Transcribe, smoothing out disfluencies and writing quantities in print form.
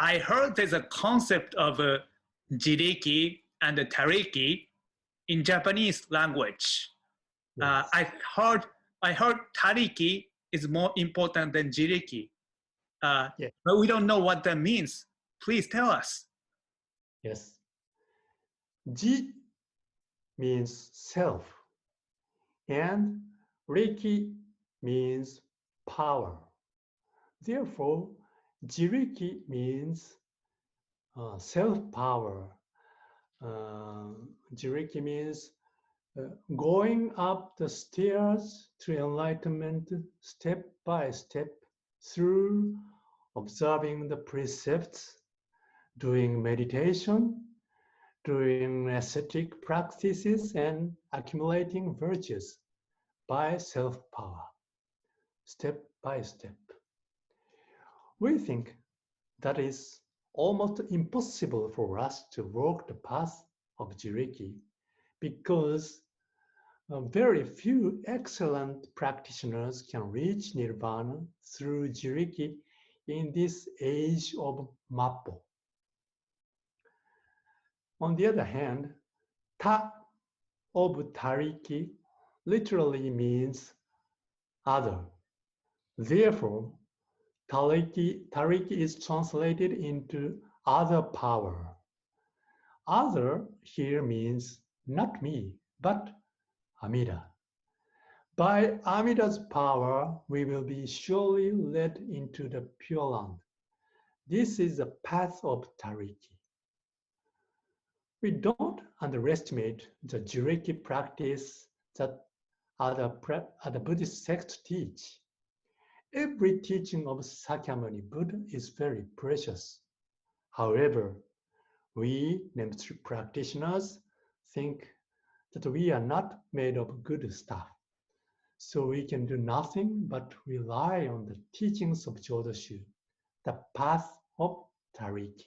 I heard there's a concept of Jiriki and Tariki in Japanese language. Yes. I heard Tariki is more important than Jiriki, Yeah. but we don't know what that means. Please tell us. Yes. Ji means self, and Riki means power. Therefore, Jiriki means self-power. Jiriki means going up the stairs to enlightenment step by step through observing the precepts, doing meditation, doing ascetic practices, and accumulating virtues by self-power, step by step. We think that is almost impossible for us to walk the path of Jiriki because very few excellent practitioners can reach nirvana through Jiriki in this age of Mappo. On the other hand, Ta of Tariki literally means other. Therefore, Tariki is translated into other power. Other here means not me, but Amida. By Amida's power, we will be surely led into the Pure Land. This is the path of Tariki. We don't underestimate the Jiriki practice that other Buddhist sects teach. Every teaching of Sakyamuni Buddha is very precious. However, we Nemtsu practitioners think that we are not made of good stuff. So we can do nothing but rely on the teachings of Jodo Shu, the path of Tariki.